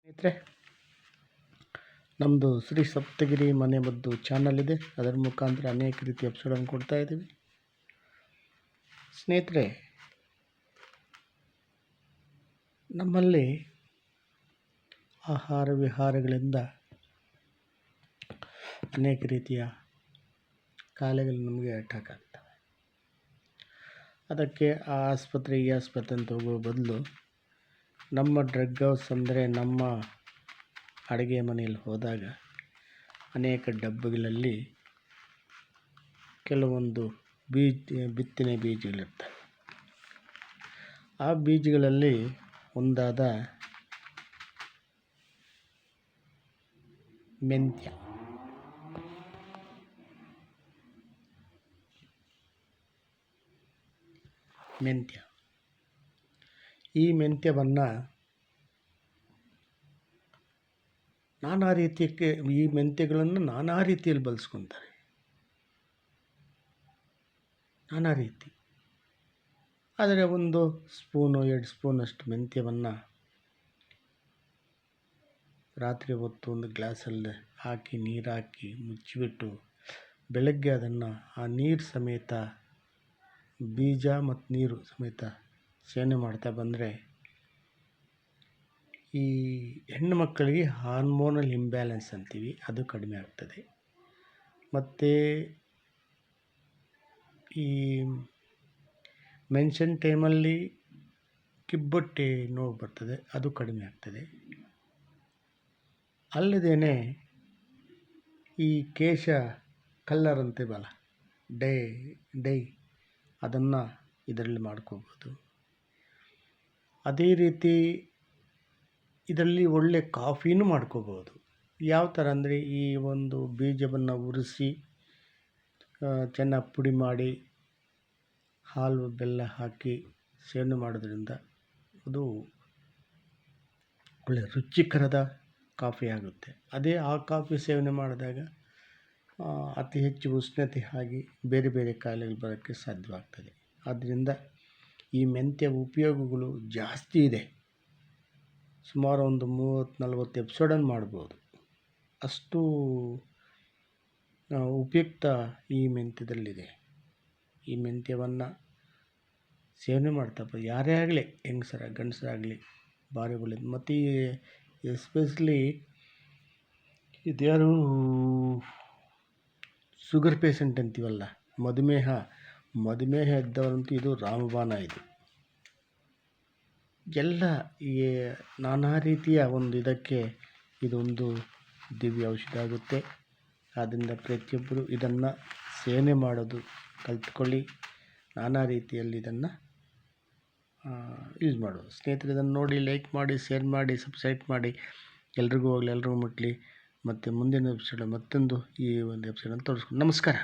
ಸ್ನೇಹಿತರೆ, ನಮ್ಮದು ಶ್ರೀ ಸಪ್ತಗಿರಿ ಮನೆಮದ್ದು ಚಾನಲ್ ಇದೆ. ಅದರ ಮುಖಾಂತರ ಅನೇಕ ರೀತಿಯ ಎಪಿಸೋಡನ್ನು ಕೊಡ್ತಾ ಇದ್ದೀವಿ. ಸ್ನೇಹಿತರೆ, ನಮ್ಮಲ್ಲಿ ಆಹಾರ ವಿಹಾರಗಳಿಂದ ಅನೇಕ ರೀತಿಯ ಕಾಯಿಲೆಗಳು ನಮಗೆ ಅಟ್ಯಾಕ್ ಆಗ್ತವೆ. ಅದಕ್ಕೆ ಆ ಆಸ್ಪತ್ರೆ ಈ ಆಸ್ಪತ್ರೆ ಅಂತ ಹೋಗೋ ಬದಲು ನಮ್ಮ ಡ್ರಗ್ ಹೌಸ್ ಅಂದರೆ ನಮ್ಮ ಅಡುಗೆ ಮನೆಯಲ್ಲಿ ಹೋದಾಗ ಅನೇಕ ಡಬ್ಬಗಳಲ್ಲಿ ಕೆಲವೊಂದು ಬಿತ್ತನೆ ಬೀಜಗಳಿರ್ತವೆ. ಆ ಬೀಜಗಳಲ್ಲಿ ಒಂದಾದ ಮೆಂತ್ಯ ಈ ಮೆಂತ್ಯವನ್ನು ಈ ಮೆಂತ್ಯಗಳನ್ನು ನಾನಾ ರೀತಿಯಲ್ಲಿ ಬಳಸ್ಕೊತಾರೆ. ನಾನಾ ರೀತಿ. ಆದರೆ ಒಂದು ಸ್ಪೂನು 2 ಸ್ಪೂನಷ್ಟು ಮೆಂತ್ಯವನ್ನು ರಾತ್ರಿ ಹೊತ್ತು ಒಂದು ಗ್ಲಾಸಲ್ಲಿ ಹಾಕಿ ನೀರು ಹಾಕಿ ಮುಚ್ಚಿಬಿಟ್ಟು ಬೆಳಗ್ಗೆ ಅದನ್ನು ಆ ನೀರು ಸಮೇತ ಬೀಜ ಮತ್ತು ನೀರು ಸಮೇತ ಸೇವನೆ ಮಾಡ್ತಾ ಬಂದರೆ ಈ ಹೆಣ್ಣು ಮಕ್ಕಳಿಗೆ ಹಾರ್ಮೋನಲ್ ಇಂಬ್ಯಾಲೆನ್ಸ್ ಅಂತೀವಿ, ಅದು ಕಡಿಮೆ ಆಗ್ತದೆ. ಮತ್ತು ಈ ಮೆನ್ಷನ್ ಟೈಮಲ್ಲಿ ಕಿಬ್ಬೊಟ್ಟೆ ನೋವು ಬರ್ತದೆ, ಅದು ಕಡಿಮೆ ಆಗ್ತದೆ. ಅಲ್ಲದೇ ಈ ಕೇಶ ಕಲ್ಲರ್ ಅಂತೀವಲ್ಲ, ಡೈ ಅದನ್ನು ಇದರಲ್ಲಿ ಮಾಡ್ಕೋಬೋದು. ಅದೇ ರೀತಿ ಇದರಲ್ಲಿ ಒಳ್ಳೆ ಕಾಫಿನೂ ಮಾಡ್ಕೋಬೋದು. ಯಾವ ಥರ ಅಂದರೆ ಈ ಒಂದು ಬೀಜವನ್ನು ಉರಿಸಿ ಚೆನ್ನಾಗಿ ಪುಡಿ ಮಾಡಿ ಹಾಲು ಬೆಲ್ಲ ಹಾಕಿ ಸೇವನೆ ಮಾಡೋದ್ರಿಂದ ಅದು ಒಳ್ಳೆ ರುಚಿಕರದ ಕಾಫಿ ಆಗುತ್ತೆ. ಅದೇ ಆ ಕಾಫಿ ಸೇವನೆ ಮಾಡಿದಾಗ ಅತಿ ಹೆಚ್ಚು ಉಷ್ಣತೆ ಆಗಿ ಬೇರೆ ಬೇರೆ ಕಾಯಿಲೆಗಳು ಬರೋಕ್ಕೆ ಸಾಧ್ಯವಾಗ್ತದೆ. ಆದ್ದರಿಂದ ಈ ಮೆಂತ್ಯ ಉಪಯೋಗಗಳು ಜಾಸ್ತಿ ಇದೆ. ಸುಮಾರು ಒಂದು 30-40 ಎಪಿಸೋಡನ್ನು ಮಾಡ್ಬೋದು. ಅಷ್ಟು ಉಪಯುಕ್ತ ಈ ಮೆಂತ್ಯದಲ್ಲಿದೆ. ಈ ಮೆಂತ್ಯವನ್ನು ಸೇವನೆ ಮಾಡ್ತಾ ಯಾರೇ ಆಗಲಿ, ಗಂಡಸರಾಗಲಿ ಭಾರಿ ಒಳ್ಳೆಯದು. ಮತ್ತು ಈ ಎಸ್ಪೆಷಲಿ ಇದ್ಯಾರು ಶುಗರ್ ಪೇಷಂಟ್ ಅಂತೀವಲ್ಲ, ಮಧುಮೇಹ ಇದ್ದವರಂತೂ ಇದು ರಾಮಬಾಣ. ಇದು ಎಲ್ಲ ಈ ನಾನಾ ರೀತಿಯ ಒಂದು ಇದಕ್ಕೆ ಇದೊಂದು ದಿವ್ಯ ಔಷಧ ಆಗುತ್ತೆ. ಆದ್ದರಿಂದ ಪ್ರತಿಯೊಬ್ಬರು ಇದನ್ನು ಸೇವನೆ ಮಾಡೋದು ಕಲಿತ್ಕೊಳ್ಳಿ. ನಾನಾ ರೀತಿಯಲ್ಲಿ ಇದನ್ನು ಯೂಸ್ ಮಾಡೋದು. ಸ್ನೇಹಿತರೆ, ಇದನ್ನು ನೋಡಿ ಲೈಕ್ ಮಾಡಿ, ಶೇರ್ ಮಾಡಿ, ಸಬ್ಸ್ಕ್ರೈಬ್ ಮಾಡಿ. ಎಲ್ರಿಗೂ ಹೋಗಲಿ, ಎಲ್ರಿಗೂ ಮುಟ್ಟಲಿ. ಮತ್ತು ಮುಂದಿನ ಎಪಿಸೋಡ್ ಮತ್ತೊಂದು ಈ ಒಂದು ಎಪಿಸೋಡನ್ನು ತೋರಿಸ್ಕೊಂಡು ನಮಸ್ಕಾರ.